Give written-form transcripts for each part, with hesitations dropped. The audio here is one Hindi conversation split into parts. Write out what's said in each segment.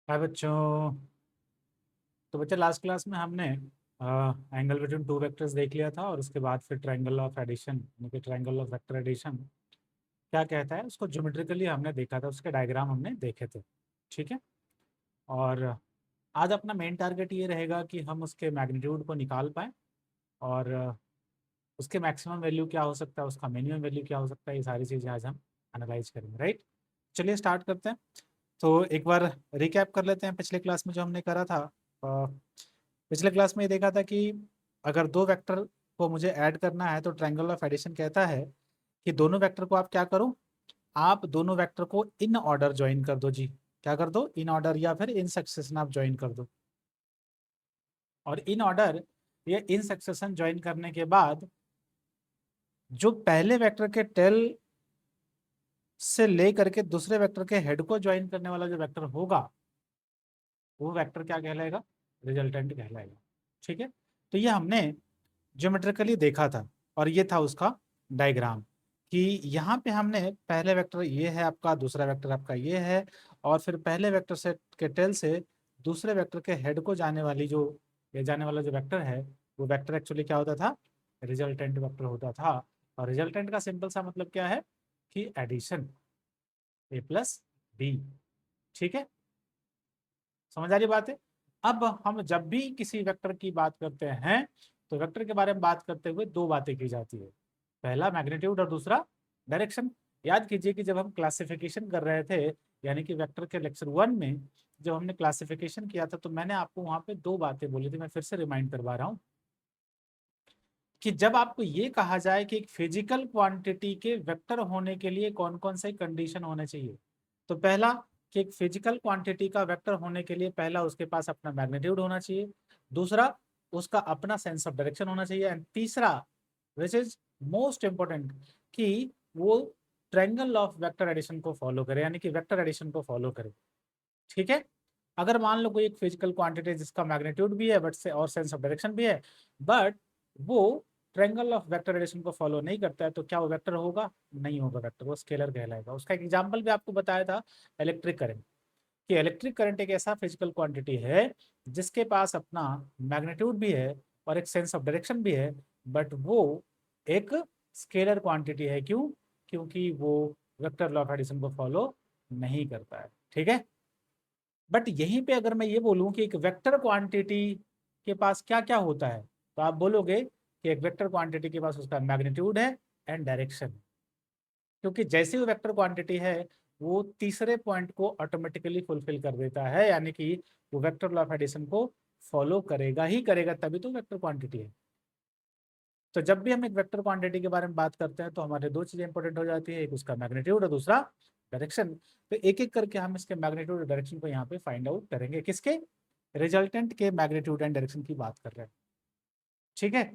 हाय बच्चों। तो बच्चे लास्ट क्लास में हमने एंगल बिटवीन टू वेक्टर्स देख लिया था और उसके बाद फिर ट्रायंगल ऑफ एडिशन यानी कि ट्रायंगल ऑफ वेक्टर एडिशन क्या कहता है उसको ज्योमेट्रिकली हमने देखा था, उसके डायग्राम हमने देखे थे। ठीक है। और आज अपना मेन टारगेट ये रहेगा कि हम उसके मैग्नीट्यूड को निकाल पाएँ और उसके मैक्सिमम वैल्यू क्या हो सकता है, उसका मिनिमम वैल्यू क्या हो सकता है, ये सारी चीज़ें आज हम एनालाइज करेंगे। राइट, चलिए स्टार्ट करते हैं। तो एक बार रिकैप कर लेते हैं पिछले क्लास में जो हमने करा था। अ, पिछले क्लास में ये देखा था कि अगर दो वेक्टर को मुझे ऐड करना है तो ट्रायंगल ऑफ एडिशन कहता है कि दोनों वेक्टर को आप क्या करो, आप दोनों वेक्टर को इन ऑर्डर ज्वाइन कर दो जी। क्या कर दो? इन ऑर्डर या फिर इन सक्सेशन आप ज्वाइन कर दो। और इन ऑर्डर या इन सक्सेशन ज्वाइन करने के बाद जो पहले वेक्टर के टेल से ले करके दूसरे वेक्टर के हेड को ज्वाइन करने वाला जो वेक्टर होगा वो वेक्टर क्या कहलाएगा? रिजल्टेंट कहलाएगा। ठीक है। तो ये हमने ज्योमेट्रिकली देखा था और ये था उसका डायग्राम कि यहाँ पे हमने पहले वेक्टर ये है आपका, दूसरा वेक्टर आपका ये है, और फिर पहले वेक्टर से के टेल से दूसरे वेक्टर के हेड को जाने वाली जो ये जाने वाला जो वेक्टर है वो वेक्टर एक्चुअली क्या होता था? रिजल्टेंट वेक्टर होता था। और रिजल्टेंट का सिंपल सा मतलब क्या है कि एडिशन ए प्लस बी। ठीक है, समझ आ रही बात है? अब हम जब भी किसी वेक्टर की बात करते हैं तो वेक्टर के बारे में बात करते हुए दो बातें की जाती है, पहला मैग्नीट्यूड और दूसरा डायरेक्शन। याद कीजिए कि जब हम क्लासिफिकेशन कर रहे थे यानी कि वेक्टर के लेक्चर 1 में जब हमने क्लासिफिकेशन किया था तो मैंने आपको वहां पे दो बातें बोली थी, मैं फिर से रिमाइंड करवा रहा हूँ कि जब आपको ये कहा जाए कि एक फिजिकल क्वांटिटी के वेक्टर होने के लिए कौन कौन से कंडीशन होने चाहिए, तो पहला कि एक फिजिकल क्वांटिटी का वेक्टर होने के लिए पहला उसके पास अपना मैग्नीट्यूड होना चाहिए, दूसरा उसका अपना सेंस ऑफ डायरेक्शन होना चाहिए, एंड तीसरा विच इज मोस्ट इंपॉर्टेंट कि वो ट्रायंगल ऑफ वेक्टर एडिशन को फॉलो करे यानी कि वेक्टर एडिशन को फॉलो करे। ठीक है। अगर मान लो कोई एक फिजिकल क्वांटिटी जिसका मैग्नीट्यूड भी है बट से और सेंस ऑफ डायरेक्शन भी है बट वो ट्रायंगल ऑफ वेक्टर एडिशन को फॉलो नहीं करता है तो क्या वो वेक्टर होगा? नहीं होगा वेक्टर, वो स्केलर कहलाएगा। उसका एक एग्जांपल भी आपको बताया था, इलेक्ट्रिक करंट। कि इलेक्ट्रिक करंट एक ऐसा फिजिकल क्वांटिटी है जिसके पास अपना मैग्नीट्यूड भी है और एक सेंस ऑफ डायरेक्शन भी है बट वो एक स्केलर क्वांटिटी है। क्यों? क्योंकि वो वेक्टर लॉ ऑफ एडिशन को फॉलो नहीं करता है। ठीक है। बट यहीं पे अगर मैं ये बोलूं कि एक वेक्टर क्वांटिटी के पास क्या क्या होता है तो आप बोलोगे कि एक वेक्टर क्वांटिटी के पास उसका मैग्नीट्यूड है एंड डायरेक्शन। क्योंकि जैसे वो वेक्टर क्वांटिटी है वो तीसरे पॉइंट को ऑटोमेटिकली फुलफिल कर देता है यानी कि वो वेक्टर लॉ ऑफ एडिशन को फॉलो करेगा ही करेगा, तभी तो वेक्टर क्वांटिटी है। तो जब भी हम एक वेक्टर क्वांटिटी के बारे में बात करते हैं तो हमारे दो चीजें इंपॉर्टेंट हो जाती है, एक उसका मैग्नीट्यूड और दूसरा डायरेक्शन। तो एक एक करके हम इसके मैग्नीट्यूड और डायरेक्शन को यहाँ पे फाइंड आउट करेंगे। किसके? रिजल्टेंट के मैग्नीट्यूड एंड डायरेक्शन की बात कर रहे हैं। ठीक है।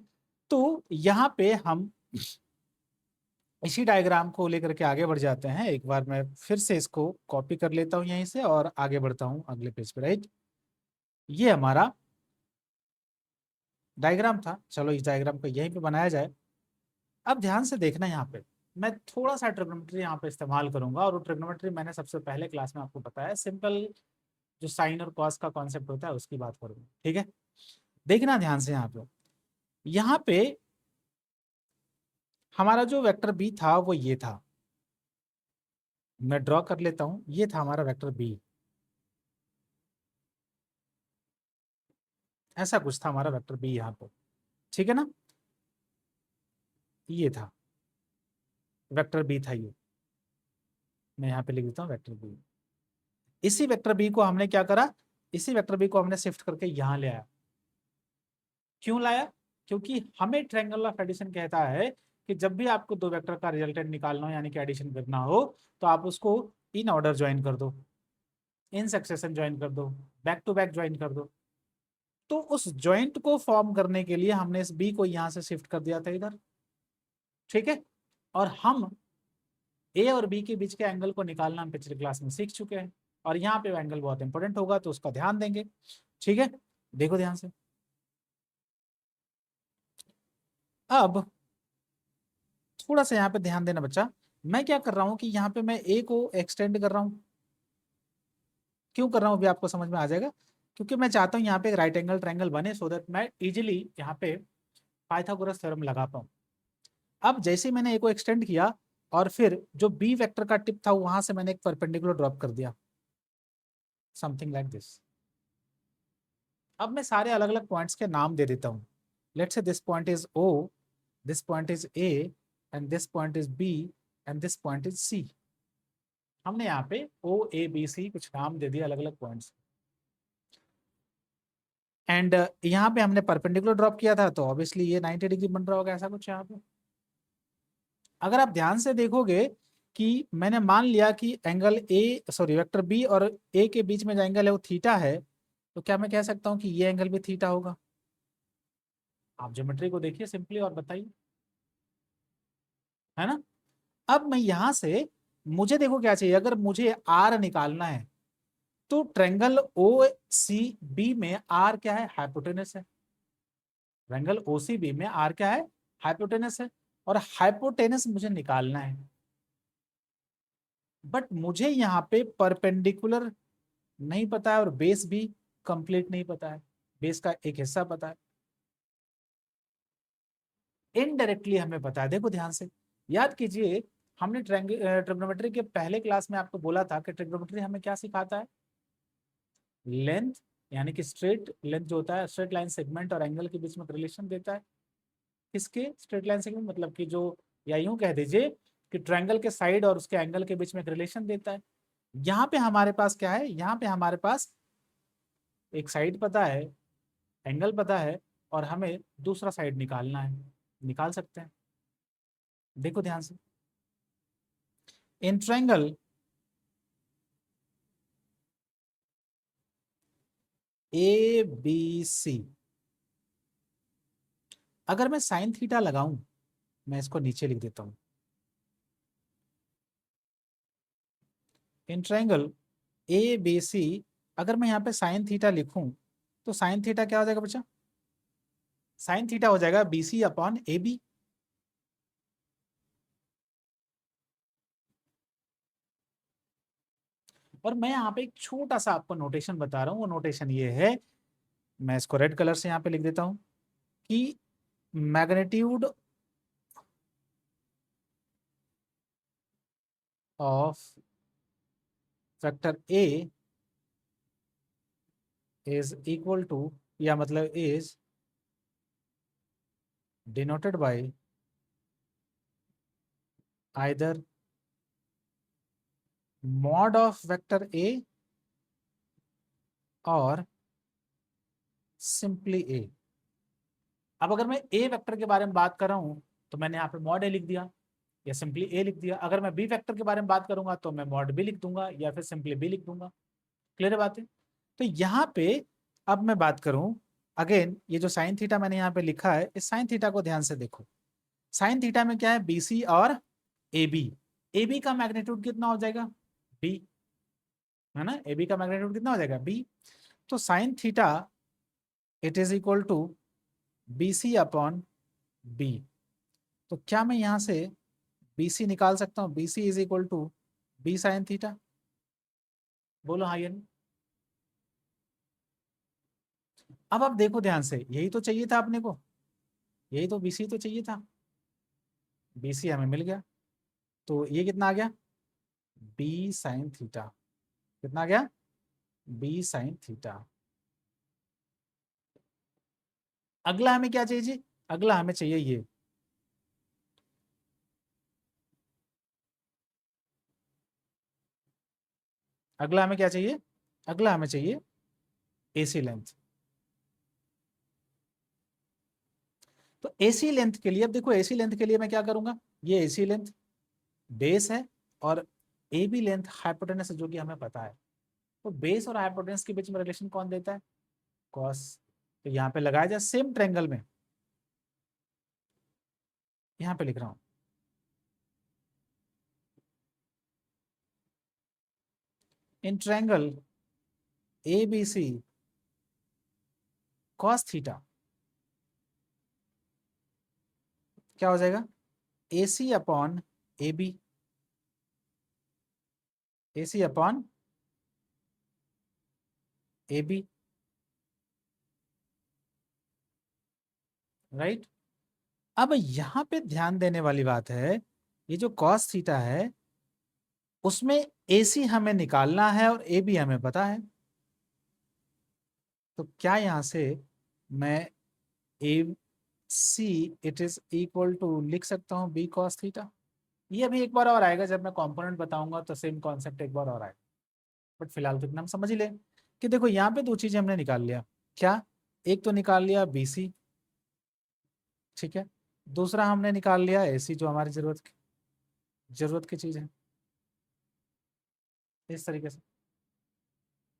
तो यहाँ पे हम इसी डायग्राम को लेकर के आगे बढ़ जाते हैं। एक बार मैं फिर से इसको कॉपी कर लेता हूँ यहीं से और आगे बढ़ता हूँ अगले पेज पे। राइट, ये हमारा डायग्राम था। चलो इस डायग्राम को यहीं पे बनाया जाए। अब ध्यान से देखना, यहाँ पे मैं थोड़ा सा ट्रिग्नोमेट्री यहाँ पे इस्तेमाल करूंगा और वो ट्रिग्नोमेट्री मैंने सबसे पहले क्लास में आपको बताया, सिंपल जो साइन और कॉस का कॉन्सेप्ट होता है उसकी बात करूंगा। ठीक है, देखना ध्यान से। यहाँ पे हमारा जो वेक्टर बी था वो ये था, मैं ड्रॉ कर लेता हूँ। ये था हमारा वेक्टर बी, ऐसा कुछ था हमारा वेक्टर बी यहाँ पे। ठीक है ना, ये था वेक्टर बी था ये। मैं यहाँ पे लिख देता हूँ वेक्टर बी। इसी वेक्टर बी को हमने क्या करा, इसी वेक्टर बी को हमने शिफ्ट करके यहाँ ले आया। क्यों लाया? क्योंकि हमें ट्रायंगल ऑफ एडिशन कहता है कि जब भी आपको दो वेक्टर का रिजल्टेंट निकालना हो यानी कि एडिशन करना हो तो आप उसको इन ऑर्डर ज्वाइन कर दो, इन सक्सेशन ज्वाइन कर दो, बैक टू बैक ज्वाइन कर दो। तो उस ज्वाइंट को फॉर्म करने के लिए हमने इस बी को यहां से शिफ्ट कर दिया था इधर। ठीक है। और हम ए और बी के बीच के एंगल को निकालना हम पिछले क्लास में सीख चुके हैं और यहाँ पे एंगल बहुत इंपॉर्टेंट होगा तो उसका ध्यान देंगे। ठीक है, देखो ध्यान से। अब थोड़ा सा यहाँ पे ध्यान देना बच्चा, मैं क्या कर रहा हूँ कि यहाँ पे मैं ए को एक्सटेंड कर रहा हूँ। क्यों कर रहा हूँ अभी आपको समझ में आ जाएगा, क्योंकि मैं चाहता हूँ यहाँ पे एक राइट एंगल ट्रायंगल बने सो दैट मैं इजीली यहाँ पे पाइथागोरस थ्योरम लगा पाऊँ। अब जैसे मैंने ए को एक्सटेंड किया और फिर जो बी वेक्टर का टिप था वहां से मैंने एक परपेंडिकुलर ड्रॉप कर दिया, समथिंग लाइक दिस। अब मैं सारे अलग अलग पॉइंट्स के नाम दे देता हूँ। Let's say this point is O, this point is A, and this point is B, and this point is C. हमने यहाँ पे ओ ए बी सी कुछ नाम दे दिए अलग अलग पॉइंट्स। एंड यहाँ पे हमने परपेंडिकुलर ड्रॉप किया था तो ऑब्वियसली ये 90 डिग्री बन रहा होगा, ऐसा कुछ यहाँ पे। अगर आप ध्यान से देखोगे कि मैंने मान लिया कि angle A sorry vector B और ए के बीच में जो एंगल है वो थीटा है, तो क्या मैं कह सकता हूँ कि ये एंगल भी थीटा होगा? आप ज्योमेट्री को देखिए सिंपली और बताइए, है ना। अब मैं यहां से मुझे देखो क्या चाहिए, अगर मुझे आर निकालना है तो ट्रायंगल ओ सी बी में आर क्या है? हाइपोटेनस है। ट्रायंगल ओ सी बी में आर क्या है? हाइपोटेनस है। और हाइपोटेनस मुझे निकालना है, बट मुझे यहाँ पे परपेंडिकुलर नहीं पता है और बेस भी कंप्लीट नहीं पता है, बेस का एक हिस्सा पता है। इनडायरेक्टली हमें पता है, देखो ध्यान से याद कीजिए, हमने ट्रिग्नोमेट्री के पहले क्लास में आपको बोला था कि ट्रिग्नोमेट्री हमें क्या सिखाता है? लेंथ, यानी कि स्ट्रेट लेंथ जो होता है, स्ट्रेट लाइन सेगमेंट और एंगल के बीच में रिलेशन देता है। किसके? स्ट्रेट लाइन सेगमेंट मतलब कि जो, या यूं कह दीजिए कि ट्रायंगल के साइड और उसके एंगल के बीच में एक रिलेशन देता है। यहाँ पे हमारे पास क्या है? यहाँ पे हमारे पास एक साइड पता है, एंगल पता है, और हमें दूसरा साइड निकालना है। निकाल सकते हैं, देखो ध्यान से। इन ट्रायंगल ए बी सी, अगर मैं साइन थीटा लगाऊं, मैं इसको नीचे लिख देता हूं। इन ट्रायंगल ए बी सी, अगर मैं यहाँ पे साइन थीटा लिखूं तो साइन थीटा क्या हो जाएगा बच्चा? साइन थीटा हो जाएगा B C upon A B. और मैं यहाँ पे एक छोटा सा आपको नोटेशन बता रहा हूँ, वो नोटेशन ये है, मैं इसको रेड कलर से यहाँ पे लिख देता हूँ कि magnitude of vector A is equal to, या मतलब is denoted by either mod of vector A और सिंपली ए। अब अगर मैं ए वेक्टर के बारे में बात कर रहा हूं तो मैंने यहाँ पे मॉड ए लिख दिया या सिंपली ए लिख दिया। अगर मैं बी वेक्टर के बारे में बात करूंगा तो मैं मॉड बी लिख दूंगा या फिर सिंपली बी लिख दूंगा। क्लियर है बात है? तो यहाँ पे अब मैं बात करूं, अगेन ये जो साइन थीटा मैंने यहाँ पे लिखा है, इस साइन थीटा को ध्यान से देखो। साइन थीटा में क्या है? बी सी और ए बी। ए बी का मैग्नीट्यूड कितना हो जाएगा? बी, है ना। ए बी का मैग्नीट्यूड कितना हो जाएगा? बी। तो sine theta it is equal to B C upon B. तो क्या मैं यहाँ से बी सी निकाल सकता हूँ? B C is equal to B sine theta. बोलो हाँ या नहीं। अब आप देखो ध्यान से, यही तो चाहिए था अपने को, यही तो बी सी तो चाहिए था। बी सी हमें मिल गया, तो ये कितना आ गया? B sine theta. कितना आ गया? B sine theta. अगला हमें क्या चाहिए जी? अगला हमें चाहिए ये, अगला हमें क्या चाहिए? अगला हमें चाहिए एसी लेंथ। तो एसी लेंथ के लिए, अब देखो एसी लेंथ के लिए मैं क्या करूंगा, ये एसी लेंथ बेस है और ए बी लेंथ हाइपोटेनस है, जो कि हमें पता है। तो बेस और हाइपोटेनस के बीच में रिलेशन कौन देता है? कॉस। तो यहाँ पे लगाया जाए सेम ट्रायंगल में, यहाँ पे लिख रहा हूँ in triangle A B C cos theta क्या हो जाएगा? A C upon A B, A C upon A B, right. अब यहाँ पे ध्यान देने वाली बात है, ये जो कॉस थीटा है उसमें ए सी हमें निकालना है और ए बी हमें पता है। तो क्या यहाँ से मैं A C it is equal to लिख सकता हूँ बी कॉस थीटा? ये अभी एक बार और आएगा, जब मैं कंपोनेंट बताऊंगा तो सेम कॉन्सेप्ट एक बार और आएगा, बट फिलहाल तो इतना हम समझ ही ले कि देखो यहाँ पे दो चीजें हमने निकाल लिया। क्या? एक तो निकाल लिया बी सी, ठीक है। दूसरा हमने निकाल लिया ए सी, जो हमारी जरूरत की चीज है, इस तरीके से,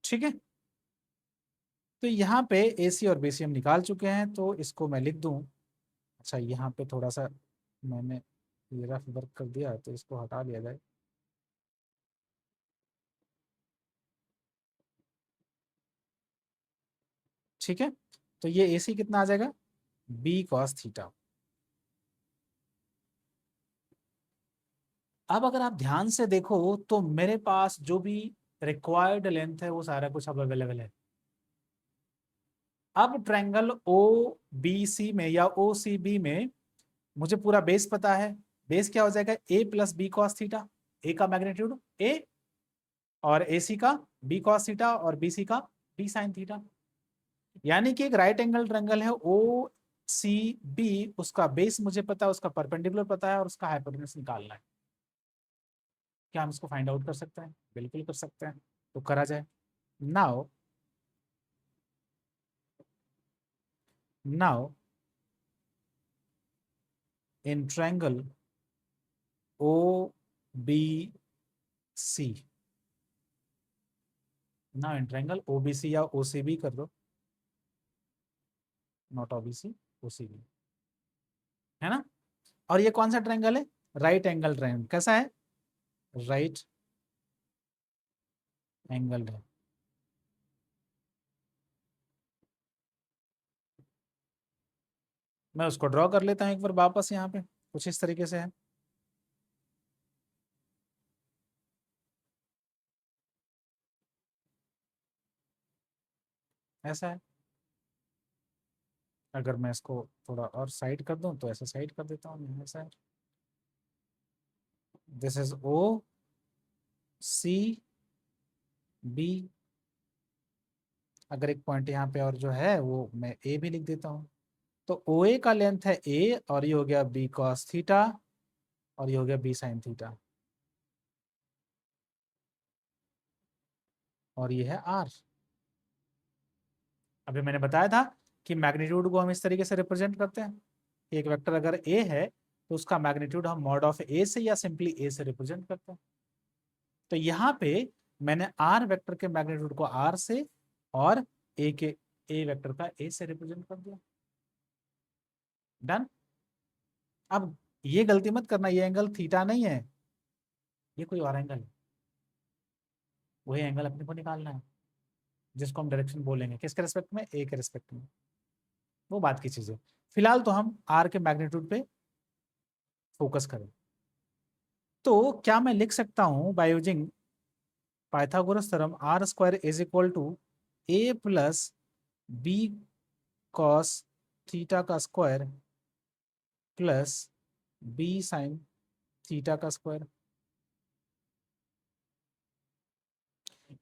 ठीक है। तो यहाँ पे ए सी और बी सी हम निकाल चुके हैं, तो इसको मैं लिख दूं। अच्छा, यहाँ पे थोड़ा सा मैंने ये रफ वर्क कर दिया, तो इसको हटा लिया जाए। ठीक है, तो ये ए सी कितना आ जाएगा? B cos theta. अब अगर आप ध्यान से देखो तो मेरे पास जो भी रिक्वायर्ड लेंथ है वो सारा कुछ अब अवेलेबल है। अब ट्रायंगल ओ बी सी में या ओ सी बी में मुझे पूरा बेस पता है। बेस क्या हो जाएगा? ए प्लस बी कॉस थीटा, ए का मैग्नीट्यूड ए, और ए सी का बी कॉस थीटा, और बी सी का बी साइन थीटा। यानी कि एक राइट एंगल ट्रायंगल है ओ सी बी, उसका बेस मुझे पता है, उसका परपेंडिकुलर पता है, और उसका हाइपोटेन्यूज निकालना है। क्या हम इसको फाइंड आउट कर सकते हैं? बिल्कुल कर सकते हैं, तो करा जाए। Now now in triangle O B C, ना इन ट्रायंगल ओ बी सी या ओ सी बी कर दो, not O B C, O C B, है ना। और ये कौन सा ट्रायंगल है? Right angle triangle. कैसा है? राइट एंगल है। मैं उसको ड्रॉ कर लेता हूँ एक बार वापस, यहाँ पे कुछ इस तरीके से है। ऐसा है। अगर मैं इसको थोड़ा और साइड कर दूं तो ऐसा साइड कर देता हूँ, ऐसा है। This is O C B. अगर एक पॉइंट यहाँ पे और जो है वो मैं ए भी लिख देता हूँ। तो ओ ए का लेंथ है ए, और ये हो गया बी कॉस थीटा, और ये हो गया बी साइन थीटा, और ये है आर। अभी मैंने बताया था कि मैग्नीट्यूड को हम इस तरीके से रिप्रेजेंट करते हैं। एक वेक्टर अगर ए है तो उसका मैग्नीट्यूड हम मॉड ऑफ ए से या सिंपली ए से रिप्रेजेंट करते हैं। तो यहाँ पे मैंने आर वेक्टर के मैग्नीट्यूड को आर से, और ए वेक्टर का ए से रिप्रेजेंट कर दिया। डन। अब ये गलती मत करना, ये एंगल थीटा नहीं है, ये कोई और एंगल है। वही एंगल अपने को निकालना है, जिसको हम डायरेक्शन बोलेंगे, किसके रिस्पेक्ट में? ए के रिस्पेक्ट में। वो बात की चीज है। फिलहाल तो हम आर के मैग्नीट्यूड पे फोकस करें। तो क्या मैं लिख सकता हूं by using Pythagoras theorem, R square is equal to A plus B cos theta का square plus B sine theta का स्क्वायर।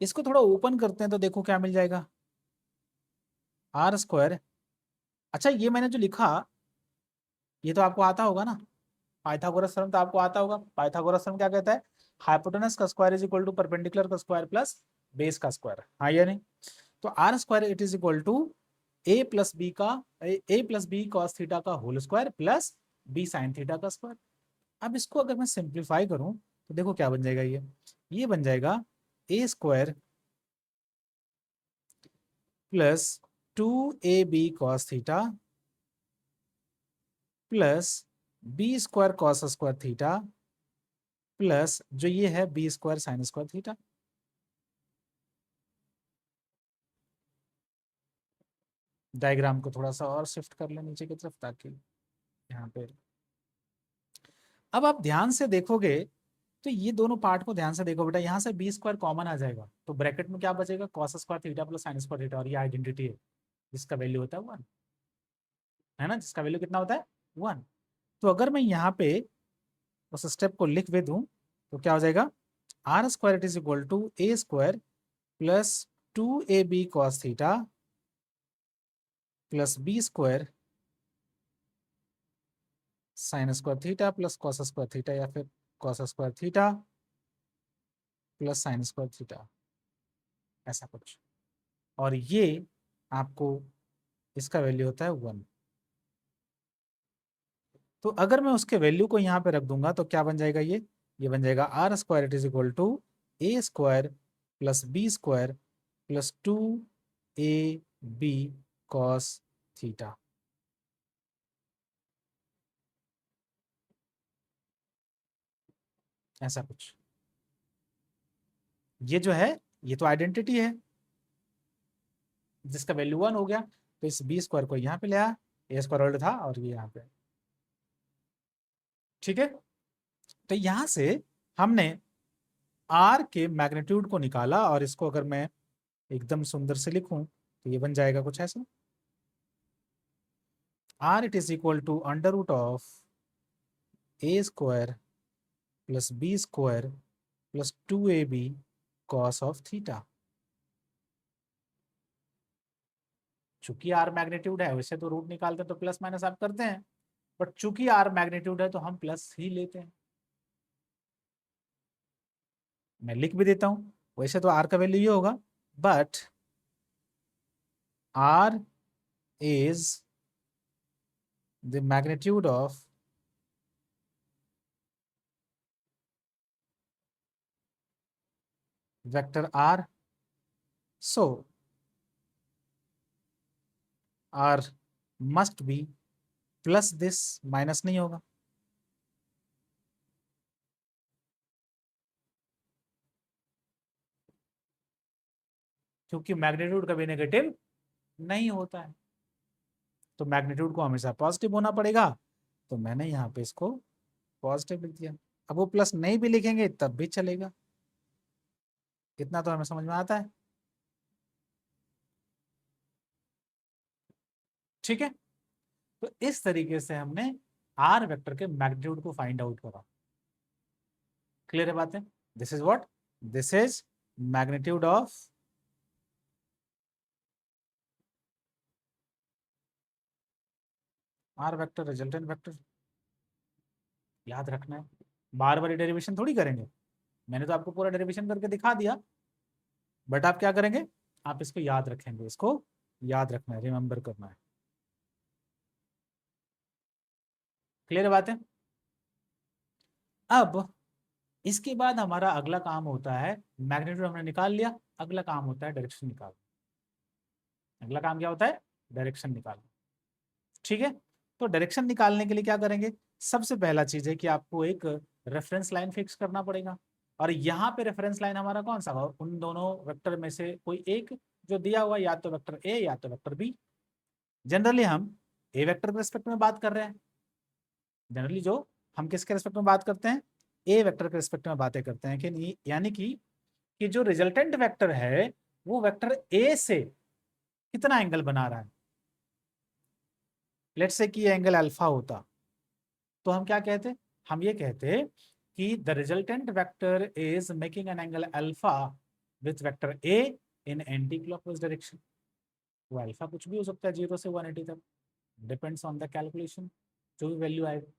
इसको थोड़ा ओपन करते हैं तो देखो क्या मिल जाएगा। आर स्क्वायर, अच्छा ये मैंने जो लिखा ये तो आपको आता होगा ना, पाइथागोरस थ्योरम तो आपको आता होगा। पाइथागोरस थ्योरम क्या कहता है? हाइपोटेनस का square is equal to perpendicular का स्क्वायर प्लस बेस का स्क्वायर, हाँ या नहीं? तो R square it is equal to A plus b का a plus B cos theta का whole square plus B sine theta का स्क्वायर। अब इसको अगर मैं सिंप्लीफाई करूं तो देखो क्या बन जाएगा। ये बन जाएगा A square plus 2ab cos theta plus B square cos square theta plus जो ये है B square sine square theta. Diagram को थोड़ा सा और शिफ्ट कर ले नीचे की तरफ, ताकि यहाँ पे अब आप ध्यान से देखोगे तो ये दोनों पार्ट को ध्यान से देखो बेटा, यहाँ से बी स्क्वायर कॉमन आ जाएगा, तो ब्रैकेट में क्या बचेगा, cos square theta plus sine square theta, और ये आइडेंटिटी है जिसका वैल्यू होता है 1, है ना, जिसका वैल्यू कितना होता है 1। तो अगर मैं यहाँ पे उस स्टेप को लिख भी दूं तो क्या हो जाएगा, R square is equal to a square plus 2ab cos theta plus B square sine square theta plus cos square theta, या फिर cos square theta plus sine square theta, ऐसा कुछ। और ये आपको इसका वैल्यू होता है 1। तो अगर मैं उसके वैल्यू को यहाँ पे रख दूंगा तो क्या बन जाएगा, ये बन जाएगा R square it is equal to a square plus B square plus 2ab cos theta. ऐसा कुछ। ये जो है ये तो आइडेंटिटी है जिसका वैल्यू 1 हो गया, तो इस बी स्क्वायर को यहाँ पे ले आया, ए स्क्वायर ऑलरेडी था और ये यहाँ पे, ठीक है। तो यहाँ से हमने आर के मैग्नीट्यूड को निकाला, और इसको अगर मैं एकदम सुंदर से लिखूं तो ये बन जाएगा कुछ ऐसा, R it is equal to under root of A square plus B square plus 2ab cos of theta. चूंकि आर मैग्नीट्यूड है, वैसे तो रूट निकालते हैं तो प्लस माइनस आप करते हैं, बट चूंकि आर मैग्नीट्यूड है तो हम प्लस ही लेते हैं। मैं लिख भी देता हूं, वैसे तो आर का वैल्यू ये होगा, but R is the magnitude of vector R, so R must be plus this, minus नहीं होगा, क्योंकि मैग्नीट्यूड कभी नेगेटिव नहीं होता है, तो मैग्नीट्यूड को हमेशा पॉजिटिव होना पड़ेगा, तो मैंने यहाँ पे इसको पॉजिटिव लिख दिया। अब वो प्लस नहीं भी लिखेंगे तब भी चलेगा, इतना तो हमें समझ में आता है, ठीक है। तो इस तरीके से हमने आर वेक्टर के मैग्नीट्यूड को फाइंड आउट करा। क्लियर है बातें? This is what, this is magnitude of R vector, resultant vector. याद रखना है, बार बार डेरिवेशन थोड़ी करेंगे, मैंने तो आपको पूरा डेरिवेशन करके दिखा दिया, बट आप क्या करेंगे, आप इसको याद रखेंगे, इसको याद रखना है, रिमेंबर करना है। क्लियर बात है? अब इसके बाद हमारा अगला काम होता है, मैग्नीट्यूड हमने निकाल लिया, अगला काम होता है डायरेक्शन निकालना। अगला काम क्या होता है, डायरेक्शन निकालना, ठीक है। तो डायरेक्शन निकालने के लिए क्या करेंगे, सबसे पहला चीज है कि आपको एक रेफरेंस लाइन फिक्स करना पड़ेगा, और यहाँ पे रेफरेंस लाइन हमारा कौन सा होगा, उन दोनों वेक्टर में से कोई एक जो दिया हुआ, या तो वेक्टर ए या तो वेक्टर बी। जनरली हम ए वेक्टर के रिस्पेक्ट में बात कर रहे हैं, जनरली जो हम किसके रिस्पेक्ट में बात करते हैं, ए वेक्टर के रिस्पेक्ट में बातें करते हैं, कि यानी कि जो रिजल्टेंट वेक्टर है वो वेक्टर ए से कितना एंगल बना रहा है। लेट्स से कि एंगल अल्फा होता तो हम क्या कहते, हम ये कहते कि the resultant vector is making an angle alpha with vector A in anti clockwise direction. वो अल्फा कुछ भी हो सकता है, 0 से 180 तक, डिपेंड्स ऑन द कैलकुलेशन, जो भी वैल्यू आएगा,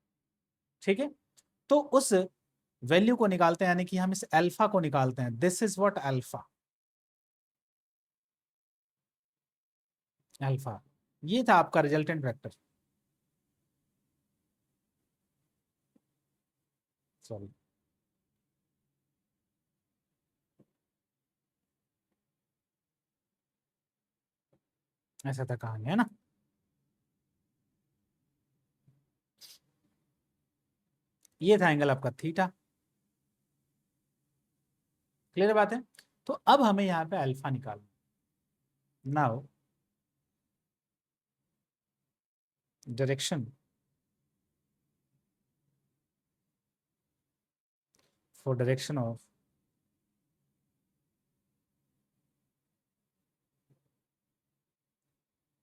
ठीक है। तो उस वैल्यू को निकालते हैं, यानी कि हम इस अल्फा को निकालते हैं, this is what alpha, alpha ये था आपका रिजल्टेंट वेक्टर, सॉरी, ऐसा था कहानी, है ना। ये था एंगल आपका थीटा। क्लियर बात है? तो अब हमें यहाँ पे अल्फा निकालना। Now direction for direction of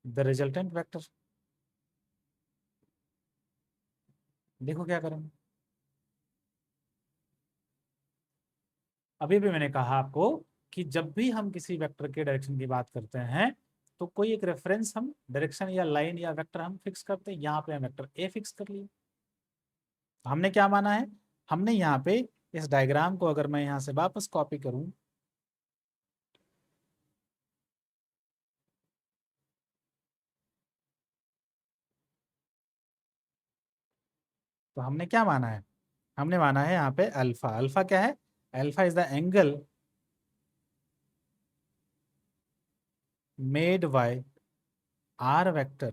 the resultant vector। देखो क्या करेंगे। अभी भी मैंने कहा आपको कि जब भी हम किसी वेक्टर के डायरेक्शन की बात करते हैं तो कोई एक रेफरेंस हम डायरेक्शन या लाइन या वेक्टर हम फिक्स करते हैं। यहाँ पे हम वेक्टर ए फिक्स कर लिए। हमने क्या माना है, हमने यहाँ पे इस डायग्राम को अगर मैं यहाँ से वापस कॉपी करूं तो हमने क्या माना है, हमने माना है यहाँ पे अल्फा। अल्फा क्या है, alpha is the angle made by R vector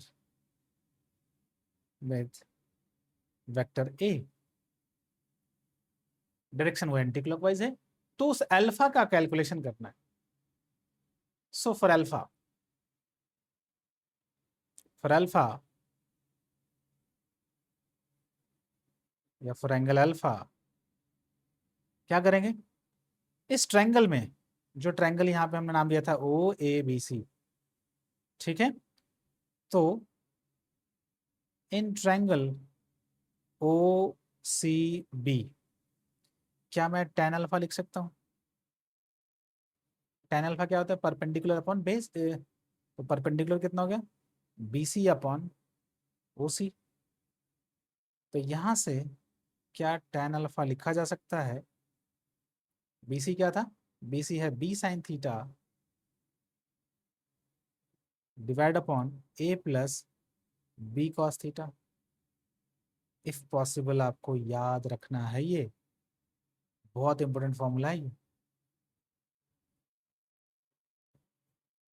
with vector a. Direction वो एंटी क्लॉकवाइज है, तो उस अल्फा का कैलकुलेशन करना है। सो फॉर अल्फा या फॉर एंगल अल्फा क्या करेंगे, इस ट्रायंगल में, जो ट्रायंगल यहाँ पे हमने नाम दिया था ओ ए बी सी, ठीक है, तो इन ट्रायंगल ओ सी बी क्या मैं tan अल्फा लिख सकता हूँ। tan अल्फा क्या होता है, परपेंडिकुलर अपॉन बेस। तो परपेंडिकुलर कितना हो गया, बी सी अपॉन ओ सी। तो यहां से क्या tan अल्फा लिखा जा सकता है, बी सी क्या था, बी सी है b sine theta divide upon A plus B cos theta. If possible आपको याद रखना है, ये बहुत इंपॉर्टेंट फॉर्मूला है ये,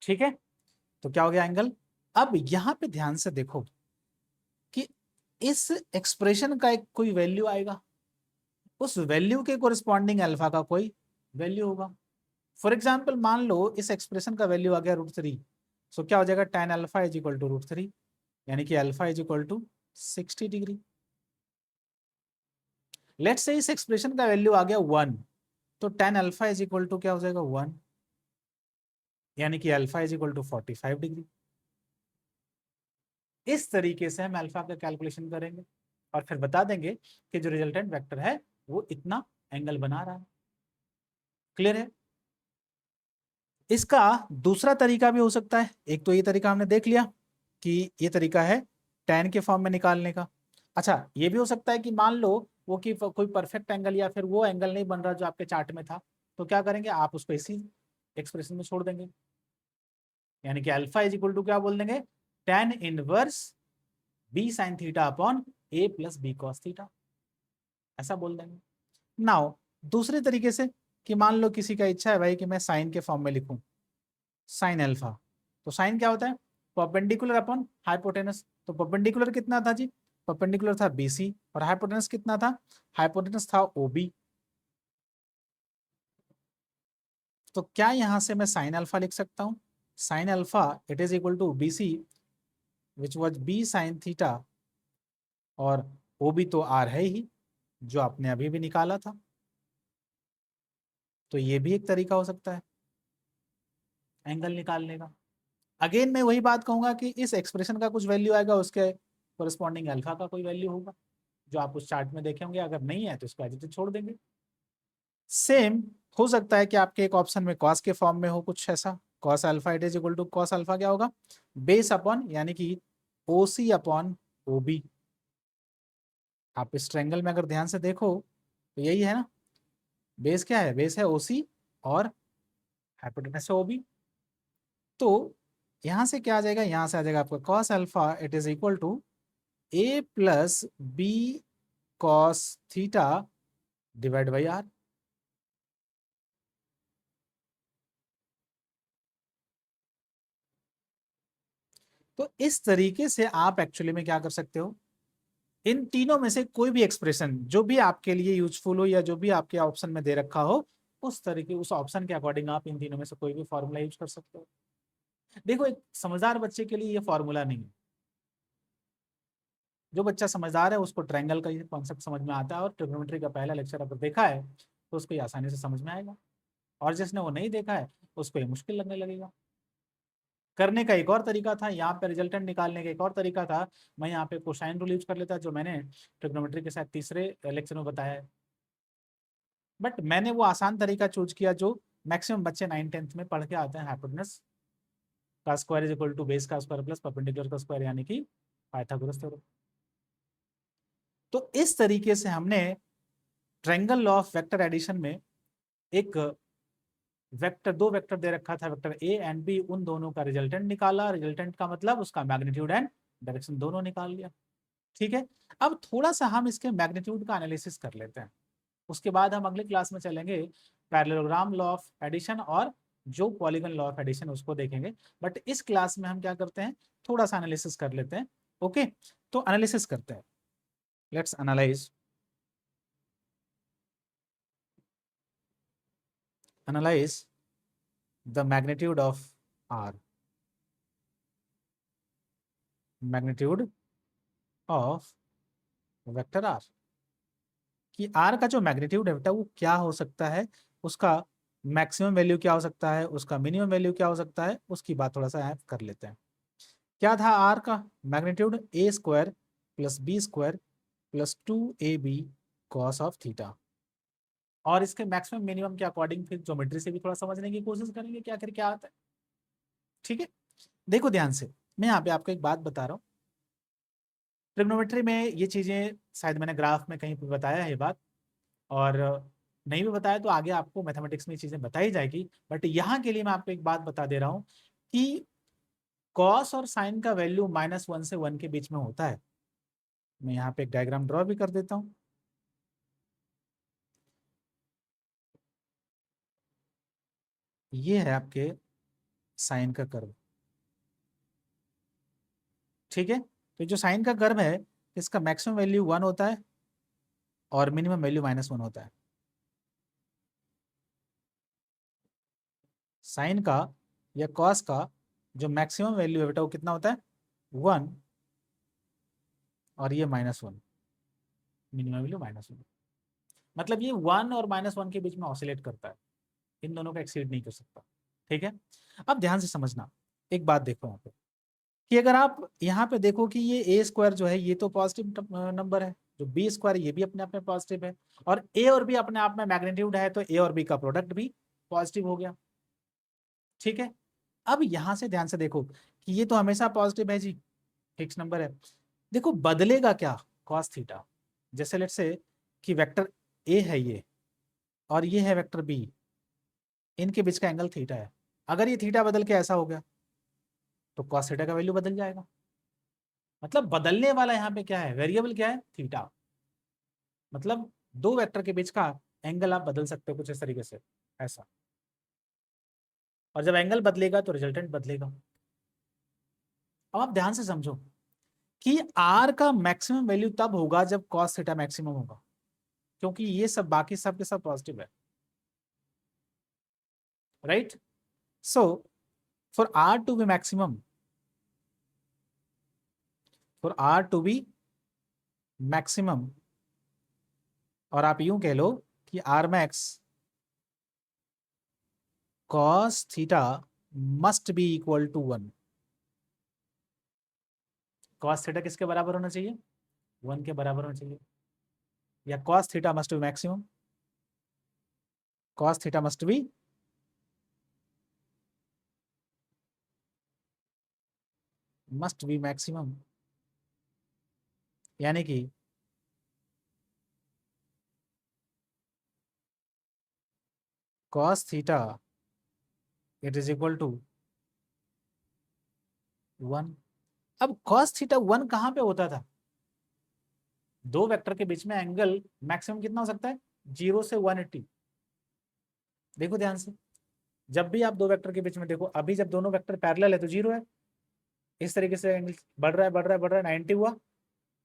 ठीक है। तो क्या हो गया एंगल। अब यहां पे ध्यान से देखो कि इस एक्सप्रेशन का एक कोई वैल्यू आएगा, उस वैल्यू के कोरिस्पॉन्डिंग अल्फा का कोई वैल्यू होगा। फॉर एग्जाम्पल मान लो इस एक्सप्रेशन का वैल्यू आ गया √3, सो क्या हो जाएगा tan alpha is equal to √3, यानी कि alpha is equal to 60 degree. Let's say इस एक्सप्रेशन का वैल्यू आ गया 1, तो tan alpha is equal to क्या हो जाएगा 1, यानी कि alpha is equal to 45 degree. इस तरीके से हम अल्फा का कैलकुलेशन करेंगे और फिर बता देंगे कि जो रिजल्टेंट वेक्टर है वो इतना एंगल बना रहा है। क्लियर है। इसका दूसरा तरीका भी हो सकता है। एक तो ये तरीका हमने देख लिया कि ये तरीका है tan के फॉर्म में निकालने का। अच्छा, ये भी हो सकता है कि मान लो वो कि कोई परफेक्ट एंगल या फिर वो एंगल नहीं बन रहा जो आपके चार्ट में था, तो क्या करेंगे, आप उसको इसी एक्सप्रेशन में छोड़ देंगे, यानी कि अल्फा इज इक्वल टू क्या बोल देंगे, tan inverse B sine theta upon ए प्लस बी कॉस थीटा, ऐसा बोल देंगे। नाउ दूसरे तरीके से कि मान लो किसी का इच्छा है भाई कि मैं साइन के फॉर्म में लिखूं, साइन अल्फा। तो साइन क्या होता है, परपेंडिकुलर अपॉन हाइपोटेनस। तो परपेंडिकुलर कितना था जी, परपेंडिकुलर था बीसी, और हाइपोटेनस कितना था, हाइपोटेनस था ओबी। तो क्या यहां से मैं साइन अल्फा लिख सकता हूं, sine alpha it is equal to B C which was b sine theta, और ओबी तो आर है ही जो आपने अभी भी निकाला था। तो ये भी एक तरीका हो सकता है एंगल निकालने का। अगेन मैं वही बात कहूंगा कि इस एक्सप्रेशन का कुछ वैल्यू आएगा, उसके कोरिस्पॉन्डिंग अल्फा का कोई वैल्यू होगा जो आप उस चार्ट में देखेंगे। अगर नहीं है तो इसको एज इट इज छोड़ देंगे। सेम हो सकता है कि आपके एक ऑप्शन में कॉस के फॉर्म में हो कुछ ऐसा, cos alpha it is equal to cos alpha क्या होगा, बेस अपॉन यानी कि ओ सी अपॉन ओ बी। आप इस ट्रायंगल में अगर ध्यान से देखो तो यही है ना, बेस क्या है, बेस है ओ सी और हाइपोटेनस है ओ बी। तो यहां से क्या आ जाएगा, यहां से आ जाएगा आपका cos alpha it is equal to A plus B cos theta divide by R. तो इस तरीके से आप एक्चुअली में क्या कर सकते हो, इन तीनों में से कोई भी एक्सप्रेशन जो भी आपके लिए यूजफुल हो या जो भी आपके ऑप्शन में दे रखा हो, उस तरीके उस ऑप्शन के अकॉर्डिंग आप इन तीनों में से कोई भी फॉर्मूला यूज कर सकते हो। देखो एक समझदार बच्चे के लिए ये फॉर्मूला नहीं है। जो बच्चा समझदार है उसको ट्रायंगल का ये कॉन्सेप्ट समझ में आता है, और ट्रिग्नोमेट्री का पहला लेक्चर अगर देखा है तो उसको ये आसानी से समझ में आएगा, और जिसने वो नहीं देखा है उसको ये मुश्किल लगने लगेगा। करने का एक और तरीका था, यहाँ पे रिजल्टेंट निकालने का एक और तरीका था, मैं यहाँ पे कोसाइन रूल यूज कर लेता, जो मैंने ट्रिग्नोमेट्री के साथ तीसरे लेक्चर में बताया है। बट मैंने वो आसान तरीका चूज किया जो मैक्सिमम बच्चे 9th-10th में पढ़ के आते हैं, हाइपोटेनस का square is equal to base का स्क्वायर प्लस परपेंडिकुलर का स्क्वायर, यानी कि पाइथागोरस थ्योरम। तो इस तरीके से हमने triangle law of vector addition में एक वेक्टर, दो वेक्टर दे रखा था, वेक्टर ए एंड बी, उन दोनों का रिजल्टेंट निकाला, रिजल्टेंट का मतलब उसका मैग्नीट्यूड एंड डायरेक्शन दोनों निकाल लिया। ठीक है, अब थोड़ा सा हम इसके मैग्नीट्यूड का एनालिसिस कर लेते हैं, उसके बाद हम अगले क्लास में चलेंगे पैरेललोग्राम लॉ ऑफ एडिशन और जो पॉलीगन लॉ ऑफ एडिशन उसको देखेंगे। बट इस क्लास में हम क्या करते हैं, थोड़ा सा एनालिसिस कर लेते हैं। ओके, तो एनालिसिस करते हैं, let's analyse the magnitude of R, magnitude of vector R, कि R का जो मैग्नीट्यूड है बेटा वो क्या हो सकता है, उसका मैक्सिमम वैल्यू क्या हो सकता है, उसका मिनिमम वैल्यू क्या हो सकता है, उसकी बात थोड़ा सा ऐड कर लेते हैं। क्या था R का magnitude, a square plus B square plus 2ab cos of theta, और इसके मैक्सिमम मिनिमम के अकॉर्डिंग फिर ज्योमेट्री से भी थोड़ा समझने की कोशिश करेंगे क्या आखिर क्या आता है। ठीक है, देखो ध्यान से, मैं यहाँ पे आपको एक बात बता रहा हूँ, ट्रिग्नोमेट्री में ये चीजें शायद मैंने ग्राफ में कहीं पे बताया है ये बात, और नहीं भी बताया तो आगे आपको मैथमेटिक्स में ये चीजें बताई जाएगी। बट यहाँ के लिए मैं आपको एक बात बता दे रहा हूँ कि कॉस और साइन का वैल्यू -1 से 1 के बीच में होता है। मैं यहाँ पे एक डायग्राम ड्रॉ भी कर देता हूँ। ये है आपके साइन का कर्व। ठीक है, तो जो साइन का कर्व है इसका मैक्सिमम वैल्यू 1 होता है और मिनिमम वैल्यू -1 होता है। साइन का या कॉस का जो मैक्सिमम वैल्यू है बेटा वो कितना होता है, 1, और ये -1, मिनिमम वैल्यू -1। मतलब ये 1 और -1 के बीच में ऑसिलेट करता है, इन दोनों का एक्सीड नहीं कर सकता। ठीक है, अब ध्यान से समझना एक बात, देखो यहाँ पे कि अगर आप यहाँ पे देखो कि ये ए स्क्वायर जो है ये तो पॉजिटिव नंबर है, जो बी स्क्वायर ये भी अपने आप में पॉजिटिव है, और ए और बी अपने आप में मैग्नीट्यूड है, तो ए और बी का प्रोडक्ट भी पॉजिटिव हो गया। ठीक है, अब यहां से ध्यान से देखो कि ये तो हमेशा पॉजिटिव है जी, फिक्स नंबर है। देखो बदलेगा क्या, कॉस थीटा, जैसे लेट्स से कि वेक्टर ए है ये और ये है वेक्टर बी, इनके बीच का एंगल थीटा है, अगर ये थीटा बदल के ऐसा हो गया तो कॉस थीटा का वैल्यू बदल जाएगा। मतलब बदलने वाला यहाँ पे क्या है, वेरिएबल क्या है, थीटा। मतलब दो वेक्टर के बीच का एंगल आप बदल सकते हो कुछ इस तरीके से, ऐसा, और जब एंगल बदलेगा तो रिजल्टेंट बदलेगा। अब आप ध्यान से समझो कि आर का मैक्सिमम वैल्यू तब होगा जब कॉस थीटा मैक्सिमम होगा, क्योंकि ये सब बाकी सब के सब पॉजिटिव है, right. So for R to be maximum, for R to be maximum, और आप यूं कह लो कि R max cos theta must be equal to 1। Cos theta किसके बराबर होना चाहिए, 1 के बराबर होना चाहिए, या cos theta must be maximum, cos theta must be maximum, यानी कि cos theta it is equal to 1। अब cos थीटा 1 कहां पे होता था, दो वेक्टर के बीच में एंगल मैक्सिमम कितना हो सकता है, 0 से 180। देखो ध्यान से, जब भी आप दो वेक्टर के बीच में देखो, अभी जब दोनों वेक्टर पैरेलल है तो 0 है, इस तरीके से एंगल बढ़ रहा है बढ़ रहा है बढ़ रहा है, 90 हुआ,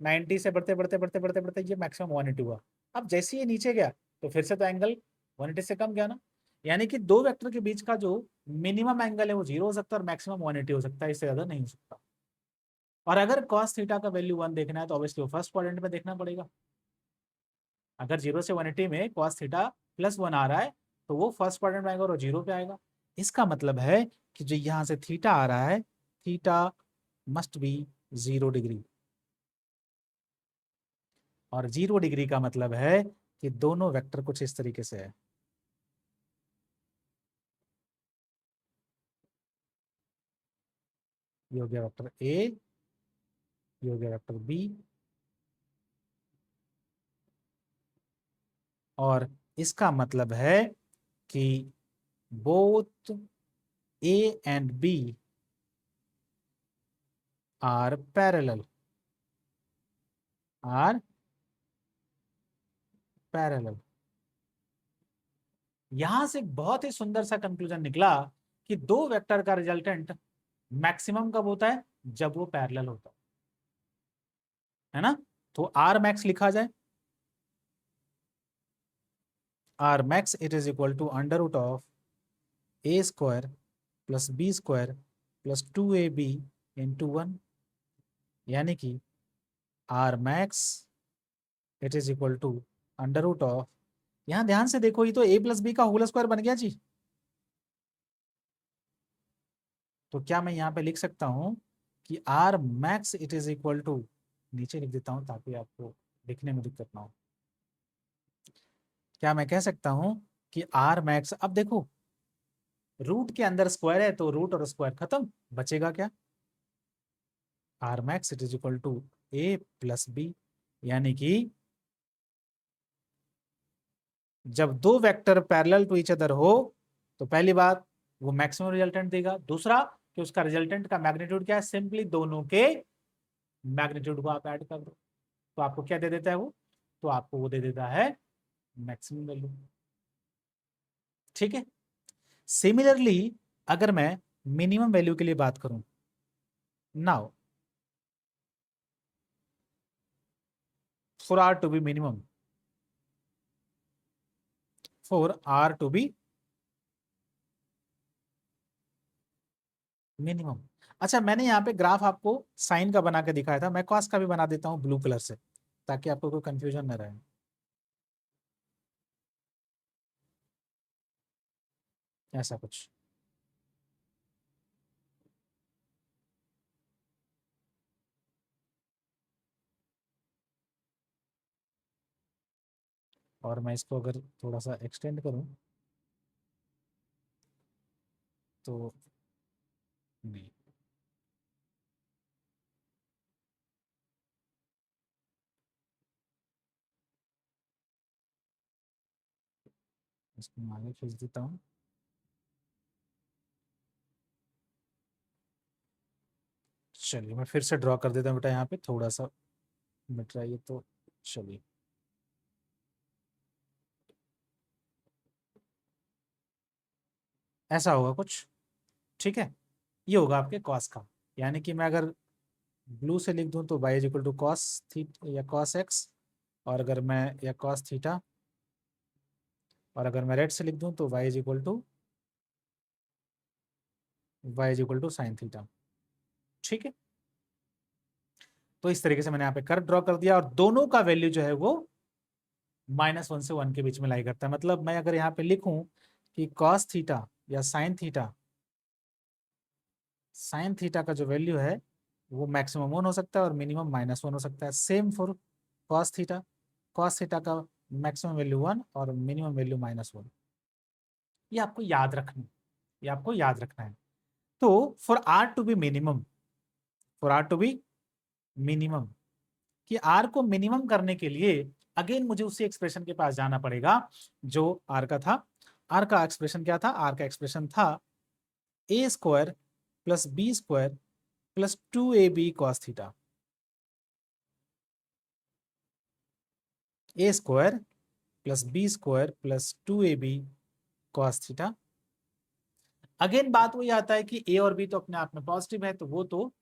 90 से बढ़ते बढ़ते बढ़ते बढ़ते बढ़ते ये मैक्सिमम 180 हुआ। अब जैसे ये नीचे गया तो फिर से तो एंगल 180 से कम गया ना, यानी कि दो वेक्टर के बीच का जो मिनिमम एंगल है वो 0 हो सकता है और मैक्सिमम 180 हो सकता है, इससे ज्यादा नहीं हो सकता। और अगर cos थीटा का वैल्यू 1 देखना है तो ऑब्वियसली फर्स्ट क्वाड्रेंट में देखना पड़ेगा। अगर 0 से 180 में cos थीटा +1 आ रहा है तो वो फर्स्ट क्वाड्रेंट में आएगा और 0 पे आएगा। इसका मतलब है कि जो यहाँ से थीटा आ रहा है, थीटा मस्ट बी 0 डिग्री, और 0 डिग्री का मतलब है कि दोनों वेक्टर कुछ इस तरीके से है। ये हो गया वेक्टर ए, ये हो गया वेक्टर बी, और इसका मतलब है कि both a and b are parallel, are parallel. यहां से बहुत ही सुंदर सा कंक्लूजन निकला कि दो वेक्टर का रिजल्टेंट मैक्सिमम कब होता है, जब वो पैरेलल होता है ना। तो आर मैक्स लिखा जाए, R max it is equal to under root of A square plus B square plus 2ab into 1, यानी कि R max it is equal to under root of, यहां ध्यान से देखो ये तो a प्लस बी का होल स्क्वायर बन गया जी। तो क्या मैं यहाँ पे लिख सकता हूँ कि R max it is equal to, नीचे लिख देता हूँ ताकि आपको लिखने में दिक्कत ना हो, क्या मैं कह सकता हूँ कि आर मैक्स, अब देखो रूट के अंदर स्क्वायर है तो रूट और स्क्वायर खत्म, बचेगा क्या, R max it is equal to A plus b, यानी कि जब दो vector parallel to each other हो तो पहली बात वो मैक्सिमम रिजल्टेंट देगा, दूसरा कि उसका रिजल्टेंट का मैग्नीट्यूड क्या है, सिंपली दोनों के मैग्नीट्यूड को आप ऐड कर दो, तो आपको क्या दे देता है वो, तो आपको वो दे देता है मैक्सिमम वैल्यू। ठीक है। सिमिलरली अगर मैं मिनिमम वैल्यू के लिए बात करूं, now for R to be minimum, for R to be minimum, अच्छा मैंने यहाँ पे ग्राफ आपको साइन का बना के दिखाया था, मैं कॉस का भी बना देता हूँ ब्लू कलर से ताकि आपको कोई कंफ्यूजन न रहे। ऐसा कुछ, और मैं इसको अगर थोड़ा सा एक्सटेंड करूं तो नहीं, इसको मैं आगे खींच देता हूँ। चलिए मैं फिर से ड्रॉ कर देता हूँ बेटा, यहाँ पे थोड़ा सा मिट रहा है ये तो, चलिए ऐसा होगा कुछ। ठीक है, ये होगा आपके कॉस का, यानी कि मैं अगर ब्लू से लिख दूं तो y is equal to cos theta या कॉस एक्स, और अगर मैं या कॉस थीटा, और अगर मैं रेड से लिख दूं तो y is equal to sine theta. ठीक है, तो इस तरीके से मैंने यहाँ पे कर्व ड्रॉ कर दिया और दोनों का वैल्यू जो है वो -1 से 1 के बीच में लाई करता है। मतलब मैं अगर यहाँ पे लिखूं कि कॉस थीटा या साइन थीटा का जो वैल्यू है वो मैक्सिमम 1 हो सकता है और मिनिमम -1 हो सकता है। सेम फॉर कॉस थीटा का मैक्सिमम वैल्यू 1 और मिनिमम वैल्यू -1। ये आपको याद रखना है, ये आपको याद रखना है। तो for R to be minimum, for R to be minimum, कि आर को मिनिमम करने के लिए अगेन मुझे उसी एक्सप्रेशन के पास जाना पड़ेगा जो आर का था। आर का एक्सप्रेशन क्या था, आर का एक्सप्रेशन था A square plus B square plus 2ab cos theta, A square plus B square plus 2ab cos theta. Again बात वही आता है कि ए और बी तो अपने आप में पॉजिटिव है तो वो तो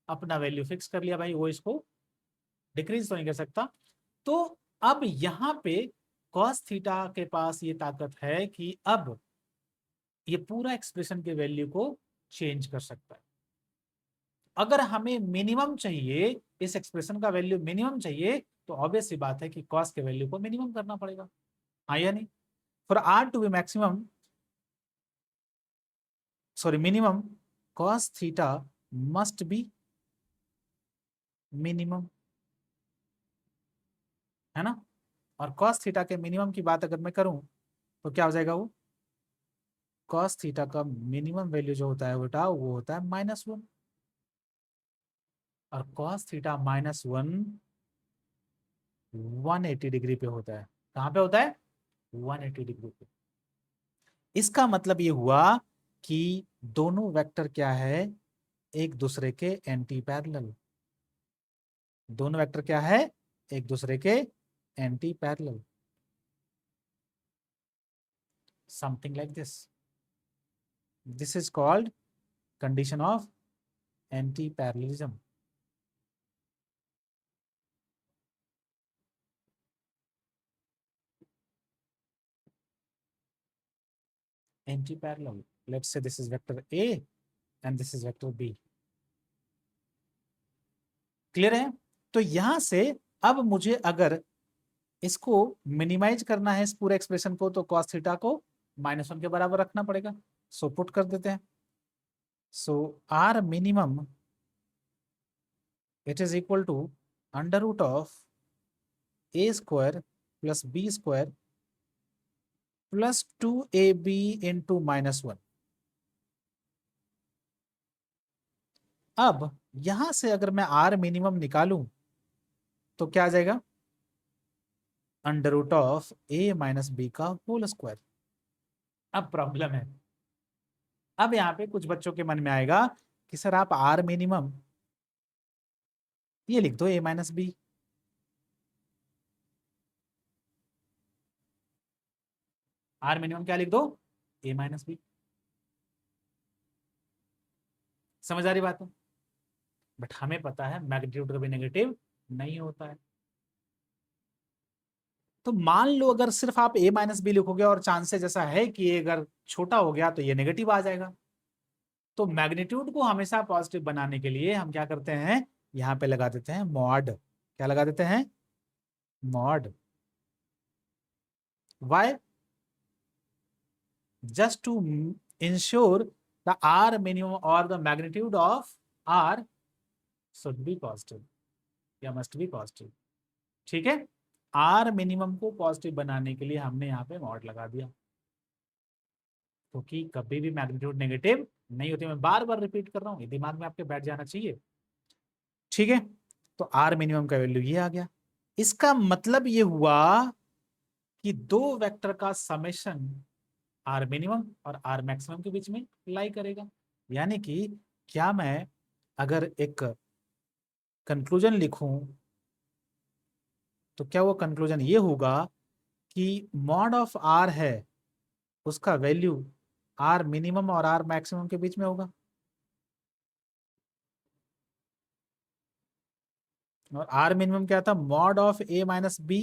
अपना वैल्यू फिक्स कर लिया भाई, वो इसको डिक्रीज तो नहीं कर सकता। तो अब यहां पे कॉस थीटा के पास ये ताकत है कि अब ये पूरा एक्सप्रेशन के वैल्यू को चेंज कर सकता है। अगर हमें मिनिमम चाहिए, इस एक्सप्रेशन का वैल्यू मिनिमम चाहिए, तो ऑब्वियस सी बात है कि कॉस के वैल्यू को मिनिमम करना पड़ेगा, हाँ या नहीं। For R to be maximum minimum, cos theta must be minimum, है ना। और cos थीटा के मिनिमम की बात अगर मैं करूं तो क्या हो जाएगा, वो cos थीटा का मिनिमम वैल्यू जो होता है बेटा वो होता है -1, और cos थीटा -1 180 डिग्री पे होता है। कहां पे होता है? 180 डिग्री पे। इसका मतलब ये हुआ कि दोनों वेक्टर क्या है, एक दूसरे के एंटी पैरेलल। दोनों वेक्टर क्या है, एक दूसरे के anti parallel, something like this. This is called condition of anti parallelism. Anti parallel, let's say this is vector a and this is vector b. Clear है? तो यहां से अब मुझे अगर इसको मिनिमाइज करना है इस पूरे एक्सप्रेशन को, तो cos थीटा को -1 के बराबर रखना पड़ेगा। सो पुट कर देते हैं। So R minimum it is equal to under root of A square plus B square plus 2ab into -1। अब यहां से अगर मैं आर मिनिमम निकालूं तो क्या आ जाएगा, under root of a minus b का होल स्क्वायर। अब प्रॉब्लम है, अब यहाँ पे कुछ बच्चों के मन में आएगा कि सर आप आर मिनिमम ये लिख दो ए माइनस बी। आर मिनिमम क्या लिख दो, ए माइनस बी। समझ आ रही बात है? बट हमें पता है मैग्नीट्यूड कभी नेगेटिव नहीं होता है। तो मान लो अगर सिर्फ आप ए माइनस बी लिखोगे और चांसेस ऐसा है कि ये अगर छोटा हो गया तो ये नेगेटिव आ जाएगा। तो मैग्नीट्यूड को हमेशा पॉजिटिव बनाने के लिए हम क्या करते हैं, यहां पे लगा देते हैं मॉड। क्या लगा देते हैं, mod. Why, just to ensure the R minimum or the magnitude of R should be positive या must be positive। ठीक है, R मिनिमम को पॉजिटिव बनाने के लिए हमने यहाँ पे मॉड लगा दिया, क्योंकि कभी भी मैग्नीट्यूड नेगेटिव नहीं होती। मैं बार बार रिपीट कर रहा हूँ, ये दिमाग में आपके बैठ जाना चाहिए। ठीक है, तो R मिनिमम का वैल्यू ये आ गया। इसका मतलब ये हुआ कि दो वेक्टर का समेशन आर मिनिमम और आर मैक्सिमम के बीच में लाई करेगा। यानी कि क्या मैं अगर एक कंक्लूजन लिखूं तो क्या वो कंक्लूजन ये होगा कि मॉड ऑफ आर है उसका वैल्यू आर मिनिमम और आर मैक्सिमम के बीच में होगा। और आर मिनिमम क्या था, mod of a minus b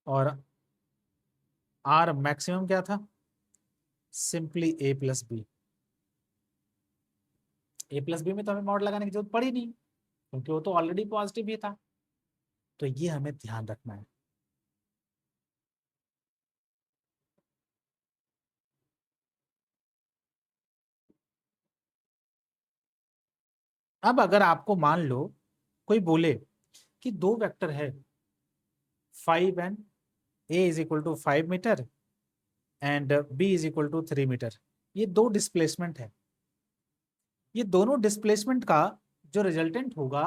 और आर मैक्सिमम क्या था, simply a plus b. A plus b में तो हमें मॉड लगाने की जरूरत पड़ी नहीं, क्योंकि वो तो ऑलरेडी पॉजिटिव ही था। तो ये हमें ध्यान रखना है। अब अगर आपको मान लो कोई बोले कि दो वेक्टर है 5 and a is equal to 5 metre and b is equal to 3 metre, ये दो डिस्प्लेसमेंट है। ये दोनों डिस्प्लेसमेंट का जो रिजल्टेंट होगा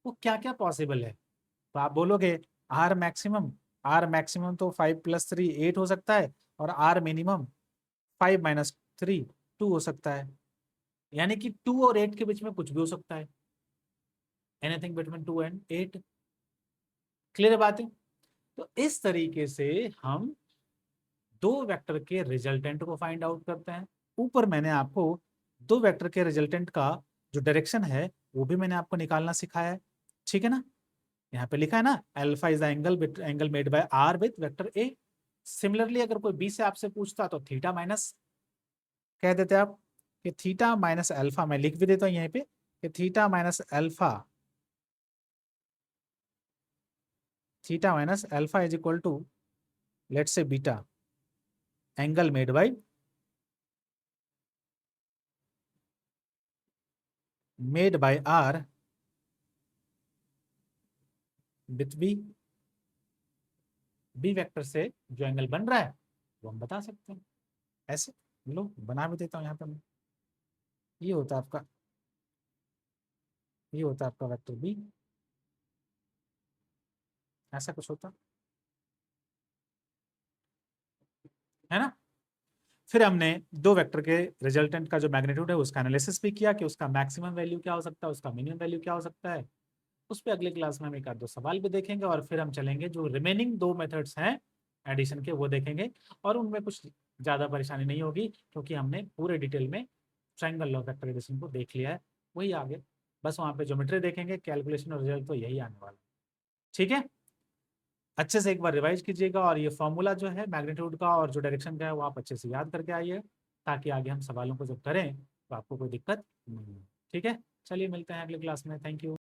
वो क्या क्या पॉसिबल है। तो आप बोलोगे आर मैक्सिमम तो 5 + 3 8 हो सकता है, और आर मिनिमम 5 - 3 2 हो सकता है। यानी कि 2 और 8 के बीच में कुछ भी हो सकता है, एनीथिंग बिटवीन 2 एंड 8। क्लियर बात है? तो इस तरीके से हम दो वेक्टर के रिजल्टेंट को फाइंड आउट करते हैं। ऊपर मैंने आपको दो वेक्टर के रिजल्टेंट का जो डायरेक्शन है वो भी मैंने आपको निकालना सिखाया है। ठीक है ना, यहाँ पे लिखा है ना, alpha is the angle made by R with vector a. Similarly अगर कोई बी से आपसे पूछता तो थीटा माइनस कह देते आप, कि थीटा माइनस अल्फा, मैं लिख भी देता हूँ यहीं पे, कि theta minus alpha is equal to let's say beta angle made by R with b vector से जो एंगल बन रहा है वो हम बता सकते हैं ऐसे। लो बना भी देता हूँ यहाँ पे मैं। ये होता है आपका वेक्टर बी, ऐसा कुछ होता है ना। फिर हमने दो वेक्टर के रिजल्टेंट का जो मैग्नीट्यूड है उसका एनालिसिस भी किया कि उसका मैक्सिमम वैल्यू क्या हो सकता है, उसका मिनिमम वैल्यू क्या हो सकता है। उस पर अगले क्लास में हम एक आध दो सवाल भी देखेंगे और फिर हम चलेंगे जो रिमेनिंग दो मेथड्स हैं एडिशन के वो देखेंगे। और उनमें कुछ ज़्यादा परेशानी नहीं होगी क्योंकि हमने पूरे डिटेल में ट्रायंगल लॉ वेक्टर एडिशन को देख लिया है। वही आगे बस वहाँ पे ज्योमेट्री देखेंगे, कैलकुलेशन और रिजल्ट तो यही आने वाला है। ठीक है, अच्छे से एक बार रिवाइज कीजिएगा और ये फॉर्मूला जो है मैग्नीट्यूड का और जो डायरेक्शन का है वो आप अच्छे से याद करके आइए ताकि आगे हम सवालों को जब करें तो आपको कोई दिक्कत नहीं हो। ठीक है, चलिए मिलते हैं अगले क्लास में। Thank you.